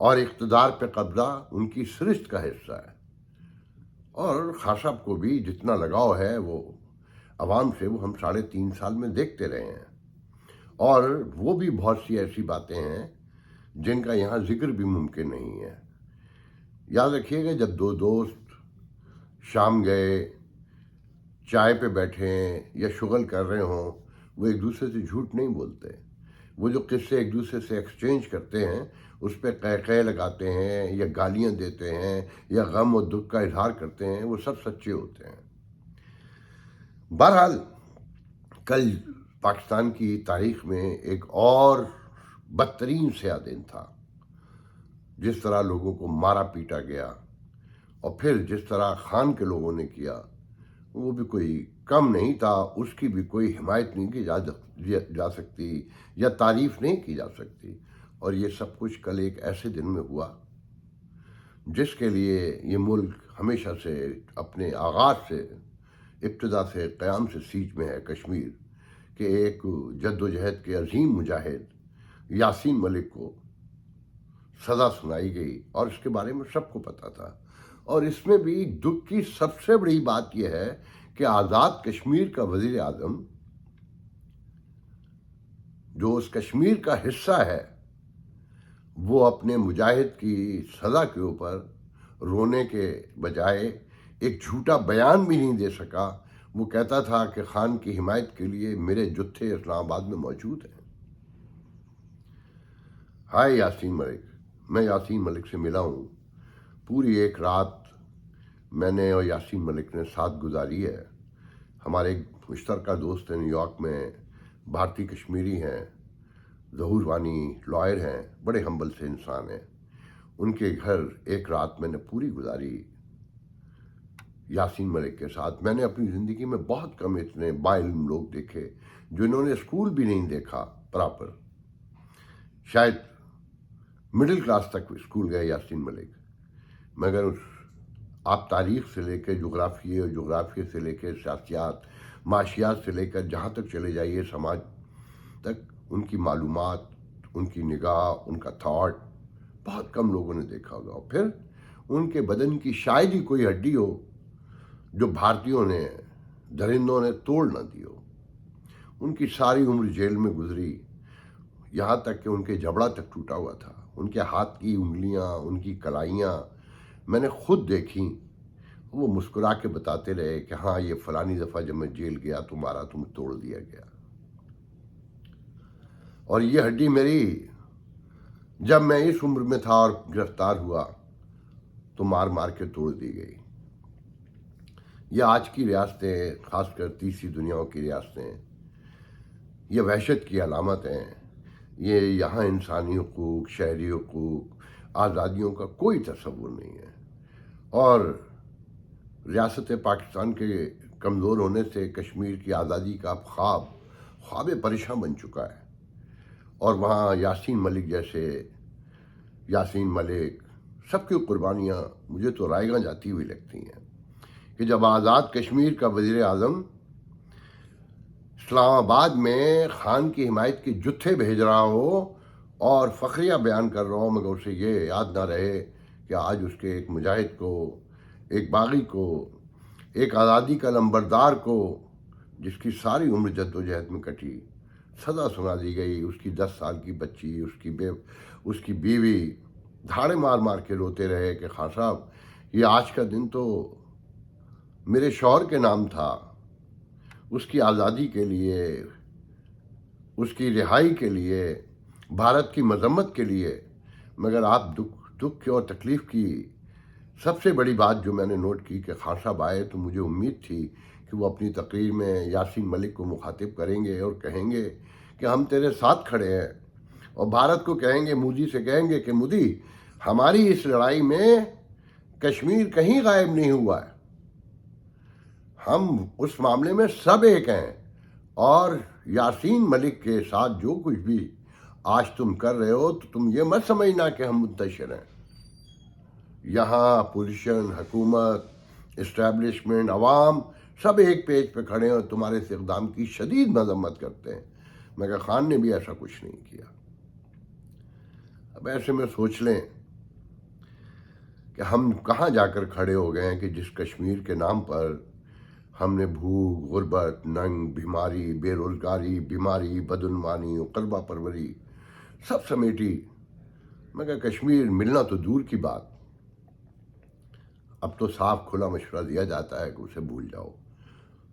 اور اقتدار پہ قبضہ ان کی سرشت کا حصہ ہے. اور خان صاحب کو بھی جتنا لگاؤ ہے وہ عوام سے، وہ ہم 3.5 سال میں دیکھتے رہے ہیں. اور وہ بھی بہت سی ایسی باتیں ہیں جن کا یہاں ذکر بھی ممکن نہیں ہے. یاد رکھیے گا، جب دو دوست شام گئے، چائے پہ بیٹھے ہیں یا شغل کر رہے ہوں، وہ ایک دوسرے سے جھوٹ نہیں بولتے. وہ جو قصے ایک دوسرے سے ایکسچینج کرتے ہیں، اس پہ قہقہے لگاتے ہیں یا گالیاں دیتے ہیں یا غم و دکھ کا اظہار کرتے ہیں، وہ سب سچے ہوتے ہیں. بہرحال کل پاکستان کی تاریخ میں ایک اور بدترین سیاہ دن تھا. جس طرح لوگوں کو مارا پیٹا گیا، اور پھر جس طرح خان کے لوگوں نے کیا، وہ بھی کوئی کم نہیں تھا. اس کی بھی کوئی حمایت نہیں کی جا سکتی یا تعریف نہیں کی جا سکتی. اور یہ سب کچھ کل ایک ایسے دن میں ہوا جس کے لیے یہ ملک ہمیشہ سے اپنے آغاز سے، ابتدا سے، قیام سے سیج میں ہے، کشمیر، کہ ایک جد و جہد کے عظیم مجاہد یاسین ملک کو سزا سنائی گئی، اور اس کے بارے میں سب کو پتہ تھا. اور اس میں بھی دکھ کی سب سے بڑی بات یہ ہے کہ آزاد کشمیر کا وزیر اعظم، جو اس کشمیر کا حصہ ہے، وہ اپنے مجاہد کی سزا کے اوپر رونے کے بجائے ایک جھوٹا بیان بھی نہیں دے سکا. وہ کہتا تھا کہ خان کی حمایت کے لیے میرے جتھے اسلام آباد میں موجود ہیں. ہائے یاسین ملک، میں یاسین ملک سے ملا ہوں. پوری ایک رات میں نے اور یاسین ملک نے ساتھ گزاری ہے. ہمارے ایک مشترکہ دوست ہیں نیو یارک میں، بھارتی کشمیری ہیں، ظہور وانی لائر ہیں، بڑے ہمبل سے انسان ہیں. ان کے گھر ایک رات میں نے پوری گزاری یاسین ملک کے ساتھ. میں نے اپنی زندگی میں بہت کم اتنے با علم لوگ دیکھے جنہوں نے اسکول بھی نہیں دیکھا پراپر. شاید مڈل کلاس تک اسکول گئے یاسین ملک، مگر آپ تاریخ سے لے کے جغرافیے سے لے کے سیاسیات، معاشیات سے لے کر جہاں تک چلے جائیے سماج تک، ان کی معلومات، ان کی نگاہ، ان کا تھاٹ بہت کم لوگوں نے دیکھا ہوگا. اور پھر ان کے بدن کی شاید ہی کوئی ہڈی ہو جو بھارتیوں نے، درندوں نے توڑ نہ دی ہو. ان کی ساری عمر جیل میں گزری، یہاں تک کہ ان کے جبڑا تک ٹوٹا ہوا تھا. ان کے ہاتھ کی انگلیاں، ان کی کلائیاں میں نے خود دیکھیں. وہ مسکرا کے بتاتے رہے کہ ہاں، یہ فلانی دفعہ جب میں جیل گیا تمہیں توڑ دیا گیا. اور یہ ہڈی میری جب میں اس عمر میں تھا اور گرفتار ہوا تو مار مار کے توڑ دی گئی. یہ آج کی ریاستیں، خاص کر تیسری دنیا کی ریاستیں، یہ وحشت کی علامت ہیں. یہ یہاں انسانی حقوق، شہری حقوق، آزادیوں کا کوئی تصور نہیں ہے. اور ریاست پاکستان کے کمزور ہونے سے کشمیر کی آزادی کا خواب پریشاں بن چکا ہے. اور وہاں یاسین ملک جیسے، یاسین ملک، سب کی قربانیاں مجھے تو رائیگاں جاتی ہوئی لگتی ہیں کہ جب آزاد کشمیر کا وزیر اعظم اسلام آباد میں خان کی حمایت کے جتھے بھیج رہا ہو اور فخریہ بیان کر رہا ہو، مگر اسے یہ یاد نہ رہے کہ آج اس کے ایک مجاہد کو، ایک باغی کو، ایک آزادی کا لمبردار کو، جس کی ساری عمر جد و جہد میں کٹی، سزا سنا دی گئی. اس کی 10 سال کی بچی، اس کی بیوی دھاڑے مار مار کے روتے رہے کہ خان صاحب، یہ آج کا دن تو میرے شوہر کے نام تھا، اس کی آزادی کے لیے، اس کی رہائی کے لیے، بھارت کی مذمت کے لیے. مگر آپ دکھ اور تکلیف کی سب سے بڑی بات جو میں نے نوٹ کی کہ خان صاحب آئے تو مجھے امید تھی کہ وہ اپنی تقریر میں یاسین ملک کو مخاطب کریں گے اور کہیں گے کہ ہم تیرے ساتھ کھڑے ہیں، اور بھارت کو کہیں گے، مودی سے کہیں گے کہ مودی، ہماری اس لڑائی میں کشمیر کہیں غائب نہیں ہوا ہے، ہم اس معاملے میں سب ایک ہیں. اور یاسین ملک کے ساتھ جو کچھ بھی آج تم کر رہے ہو تو تم یہ مت سمجھنا کہ ہم منتشر ہیں. یہاں اپوزیشن، حکومت، اسٹیبلشمنٹ، عوام سب ایک پیج پہ کھڑے ہیں اور تمہارے اس اقدام کی شدید مذمت کرتے ہیں. مگر خان نے بھی ایسا کچھ نہیں کیا. اب ایسے میں سوچ لیں کہ ہم کہاں جا کر کھڑے ہو گئے ہیں کہ جس کشمیر کے نام پر ہم نے بھوک، غربت، ننگ، بیماری، بے روزگاری، بیماری، بدعنوانی، قلبہ پروری سب سمیٹی، مگر کشمیر ملنا تو دور کی بات. اب تو صاف کھلا مشورہ دیا جاتا ہے کہ اسے بھول جاؤ،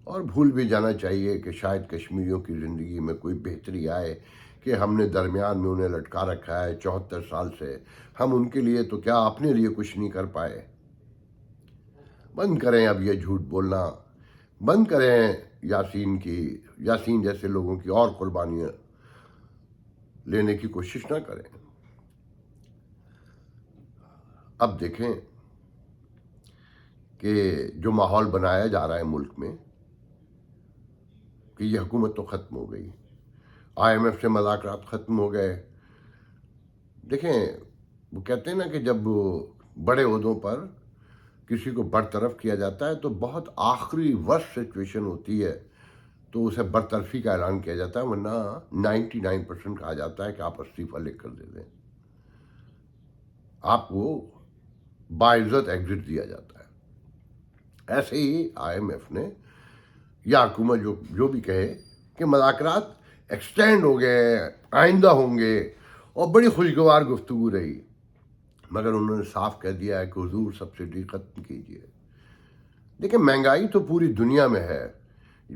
اور بھول بھی جانا چاہیے کہ شاید کشمیریوں کی زندگی میں کوئی بہتری آئے کہ ہم نے درمیان میں انہیں لٹکا رکھا ہے 74 سال سے. ہم ان کے لیے تو کیا اپنے لیے کچھ نہیں کر پائے. بند کریں اب یہ جھوٹ بولنا، بند کریں یاسین جیسے لوگوں کی اور قربانیاں لینے کی کوشش نہ کریں. اب دیکھیں کہ جو ماحول بنایا جا رہا ہے ملک میں کہ یہ حکومت تو ختم ہو گئی، IMF سے مذاکرات ختم ہو گئے. دیکھیں وہ کہتے ہیں نا کہ جب بڑے عہدوں پر کسی کو برطرف کیا جاتا ہے تو بہت آخری ورسٹ سچویشن ہوتی ہے تو اسے برطرفی کا اعلان کیا جاتا ہے، ورنہ 99% کہا جاتا ہے کہ آپ استعفیٰ لکھ کر دے دیں، آپ کو باعزت ایگزٹ دیا جاتا ہے. ایسے ہی IMF نے یا حکومت جو بھی کہے کہ مذاکرات ایکسٹینڈ ہو گئے، آئندہ ہوں گے، اور بڑی خوشگوار گفتگو رہی، مگر انہوں نے صاف کہہ دیا ہے کہ حضور سبسڈی ختم کیجیے. دیکھیں مہنگائی تو پوری دنیا میں ہے.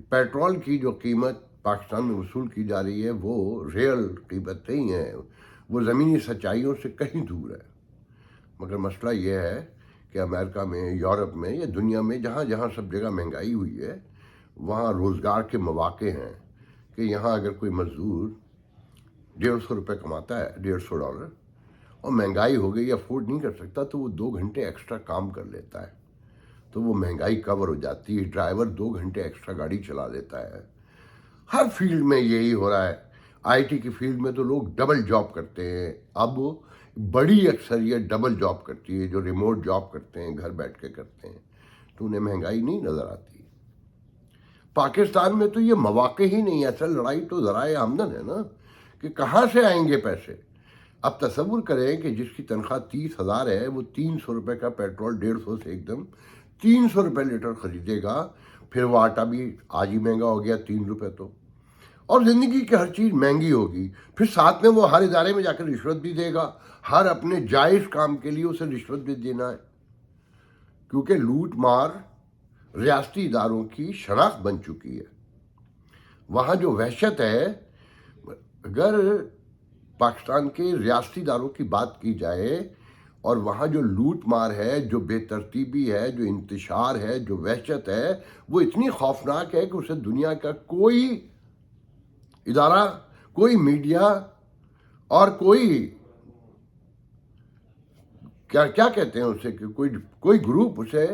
پیٹرول کی جو قیمت پاکستان میں وصول کی جا رہی ہے وہ ریئل قیمت نہیں ہے، وہ زمینی سچائیوں سے کہیں دور ہے. مگر مسئلہ یہ ہے کہ امریکہ میں، یورپ میں یا دنیا میں جہاں جہاں سب جگہ مہنگائی ہوئی ہے وہاں روزگار کے مواقع ہیں کہ یہاں اگر کوئی مزدور 150 روپے کماتا ہے، $150، اور مہنگائی ہو گئی، افورڈ نہیں کر سکتا تو وہ 2 گھنٹے ایکسٹرا کام کر لیتا ہے تو وہ مہنگائی کور ہو جاتی ہے. ڈرائیور 2 گھنٹے ایکسٹرا گاڑی چلا لیتا ہے. ہر فیلڈ میں یہی ہو رہا ہے. IT کی فیلڈ میں تو لوگ ڈبل جاب کرتے ہیں. اب بڑی اکثریت ڈبل جاب کرتی ہے، جو ریموٹ جاب کرتے ہیں، گھر بیٹھ کے کرتے ہیں، تو انہیں مہنگائی نہیں نظر آتی. پاکستان میں تو یہ مواقع ہی نہیں ہے. اصل لڑائی تو ذرائع آمدن ہے نا، کہ کہاں سے آئیں گے پیسے. اب تصور کریں کہ جس کی تنخواہ 30,000 ہے وہ 300 روپے کا پیٹرول 150 سے ایک دم 300 روپے لیٹر خریدے گا. پھر وہ آٹا بھی آج ہی مہنگا ہو گیا 3 روپے تو، اور زندگی کی ہر چیز مہنگی ہوگی. پھر ساتھ میں وہ ہر ادارے میں جا کر رشوت بھی دے گا، ہر اپنے جائز کام کے لیے اسے رشوت بھی دینا ہے، کیونکہ لوٹ مار ریاستی اداروں کی شناخت بن چکی ہے. وہاں جو وحشت ہے، اگر پاکستان کے ریاستی اداروں کی بات کی جائے، اور وہاں جو لوٹ مار ہے، جو بے ترتیبی ہے، جو انتشار ہے، جو وحشت ہے، وہ اتنی خوفناک ہے کہ اسے دنیا کا کوئی ادارہ، کوئی میڈیا اور کوئی کیا کہتے ہیں اسے، کہ کوئی گروپ اسے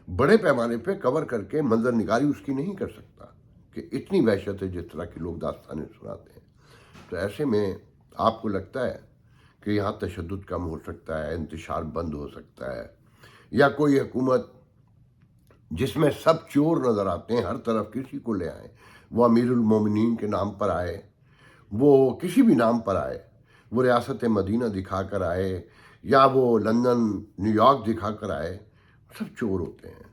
بڑے پیمانے پہ کور کر کے منظر نگاری اس کی نہیں کر سکتا کہ اتنی وحشت ہے جس طرح کے لوگ داستانیں سناتے ہیں. تو ایسے میں آپ کو لگتا ہے کہ یہاں تشدد کم ہو سکتا ہے، انتشار بند ہو سکتا ہے، یا کوئی حکومت جس میں سب چور نظر آتے ہیں، ہر طرف کسی کو لے آئیں، وہ امیر المومنین کے نام پر آئے، وہ کسی بھی نام پر آئے، وہ ریاست مدینہ دکھا کر آئے، یا وہ لندن نیو یارک دکھا کر آئے، سب چور ہوتے ہیں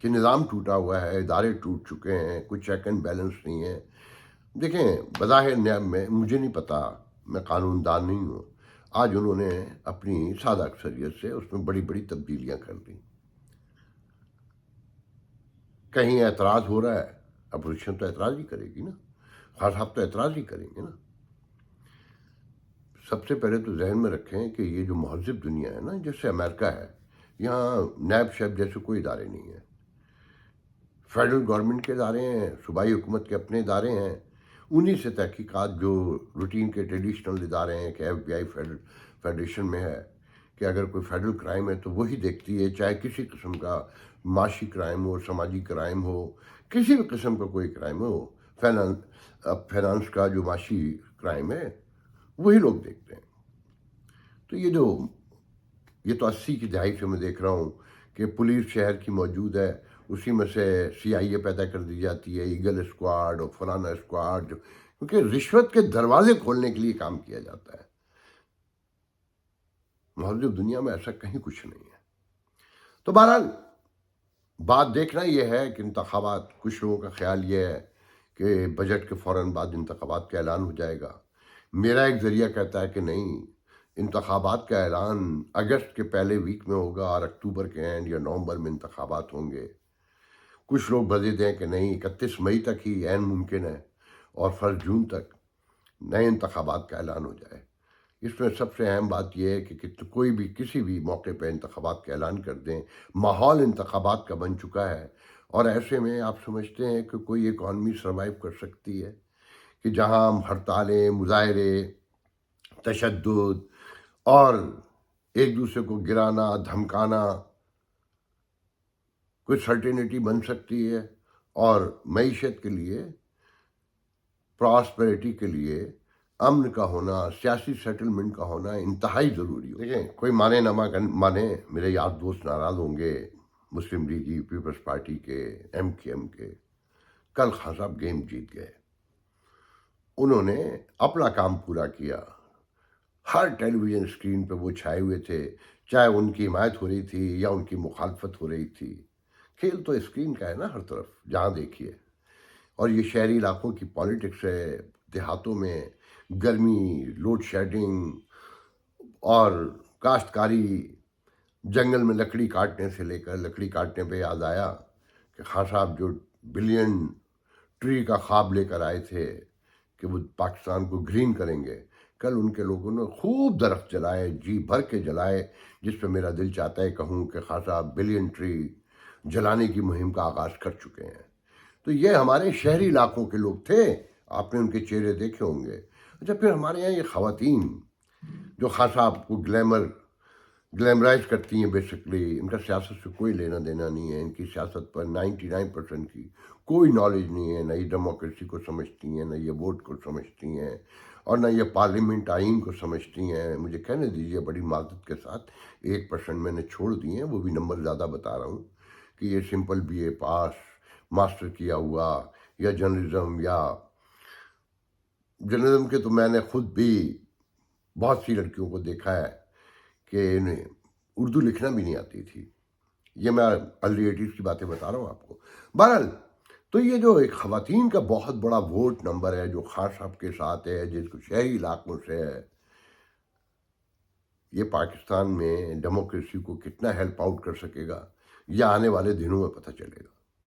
کہ نظام ٹوٹا ہوا ہے، ادارے ٹوٹ چکے ہیں، کوئی چیک اینڈ بیلنس نہیں ہے. دیکھیں بظاہر نیب میں مجھے نہیں پتا، میں قانون دان نہیں ہوں، آج انہوں نے اپنی سادہ اکثریت سے اس میں بڑی بڑی تبدیلیاں کر دیں. کہیں اعتراض ہو رہا ہے، اپوزیشن تو اعتراض ہی کرے گی نا، خاص صاحب تو اعتراض ہی کریں گے نا. سب سے پہلے تو ذہن میں رکھیں کہ یہ جو مہذب دنیا ہے نا، جیسے امریکہ ہے، یہاں نیب شیب جیسے کوئی ادارے نہیں ہیں. فیڈرل گورنمنٹ کے ادارے ہیں، صوبائی حکومت کے اپنے ادارے ہیں، انہی سے تحقیقات جو روٹین کے ٹریڈیشنل ادارے ہیں کہ FBI فیڈریشن میں ہے، کہ اگر کوئی فیڈرل کرائم ہے تو وہی دیکھتی ہے، چاہے کسی قسم کا معاشی کرائم ہو، سماجی کرائم ہو، کسی بھی قسم کا کوئی کرائم ہو، فائنانس کا جو معاشی کرائم ہے وہی لوگ دیکھتے ہیں. تو یہ تو 80 کی دہائی سے میں دیکھ رہا ہوں کہ پولیس شہر کی موجود ہے، اسی میں سے CIA پیدا کر دی جاتی ہے، ایگل اسکواڈ اور فلانا اسکواڈ، کیونکہ رشوت کے دروازے کھولنے کے لیے کام کیا جاتا ہے. مہذب دنیا میں ایسا کہیں کچھ نہیں ہے. تو بہرحال بات دیکھنا یہ ہے کہ انتخابات، کچھ لوگوں کا خیال یہ ہے کہ بجٹ کے فوراً بعد انتخابات کا اعلان ہو جائے گا. میرا ایک ذریعہ کہتا ہے کہ نہیں، انتخابات کا اعلان اگست کے پہلے ویک میں ہوگا اور اکتوبر کے اینڈ یا نومبر میں انتخابات ہوں گے. کچھ لوگ مزید ہیں کہ نہیں، 31 مئی تک ہی عین ممکن ہے اور 1 جون تک نئے انتخابات کا اعلان ہو جائے. اس میں سب سے اہم بات یہ ہے کہ کوئی بھی کسی بھی موقع پہ انتخابات کا اعلان کر دیں. ماحول انتخابات کا بن چکا ہے اور ایسے میں آپ سمجھتے ہیں کہ کوئی اکانومی سروائیو کر سکتی ہے کہ جہاں ہم ہڑتالیں، مظاہرے، تشدد اور ایک دوسرے کو گرانا، دھمکانا، کوئی سرٹینٹی بن سکتی ہے اور معیشت کے لیے، پراسپیرٹی کے لیے امن کا ہونا، سیاسی سیٹلمنٹ کا ہونا انتہائی ضروری ہو. دیکھیں، کوئی مانے نہ مانے، میرے یار دوست ناراض ہوں گے، مسلم لیگ، پیپلز پارٹی کے، ایم کے. کل خان صاحب گیم جیت گئے. انہوں نے اپنا کام پورا کیا. ہر ٹیلی ویژن اسکرین پہ وہ چھائے ہوئے تھے، چاہے ان کی حمایت ہو رہی تھی یا ان کی مخالفت ہو رہی تھی. کھیل تو اسکرین کا ہے نا، ہر طرف جہاں دیکھیے. اور یہ شہری علاقوں کی پالیٹکس ہے. دیہاتوں میں گرمی، لوڈ شیڈنگ اور کاشتکاری، جنگل میں لکڑی کاٹنے سے لے کر، لکڑی کاٹنے پہ یاد آیا کہ خان صاحب جو بلین ٹری کا خواب لے کر آئے تھے کہ وہ پاکستان کو گرین کریں گے، کل ان کے لوگوں نے خوب درخت جلائے، جی بھر کے جلائے، جس پہ میرا دل چاہتا ہے کہوں کہ خان صاحب بلین ٹری جلانے کی مہم کا آغاز کر چکے ہیں. تو یہ ہمارے شہری علاقوں کے لوگ تھے، آپ نے ان کے چہرے دیکھے ہوں گے. اچھا، پھر ہمارے یہاں یہ خواتین جو خان صاحب کو گلیمرائز کرتی ہیں، بیسکلی ان کا سیاست سے کوئی لینا دینا نہیں ہے. ان کی سیاست پر 99% کی کوئی نالج نہیں ہے. نہ یہ ڈیموکریسی کو سمجھتی ہیں، نہ یہ ووٹ کو سمجھتی ہیں، اور نہ یہ پارلیمنٹ آئین کو سمجھتی ہیں. مجھے کہنے دیجیے بڑی معذرت کے ساتھ، 1% میں نے چھوڑ دی ہیں، وہ بھی نمبر زیادہ بتا رہا ہوں، کہ یہ سمپل BA پاس، ماسٹر کیا ہوا، یا جرنلزم کے تو میں نے خود بھی بہت سی لڑکیوں کو دیکھا ہے کہ انہیں اردو لکھنا بھی نہیں آتی تھی. یہ میں ارلی 80s کی باتیں بتا رہا ہوں آپ کو. بہرحال، تو یہ جو ایک خواتین کا بہت بڑا ووٹ نمبر ہے جو خان صاحب کے ساتھ ہے، جس کو شہری علاقوں سے ہے، یہ پاکستان میں ڈیموکریسی کو کتنا ہیلپ آؤٹ کر سکے گا، یہ آنے والے دنوں میں پتہ چلے گا.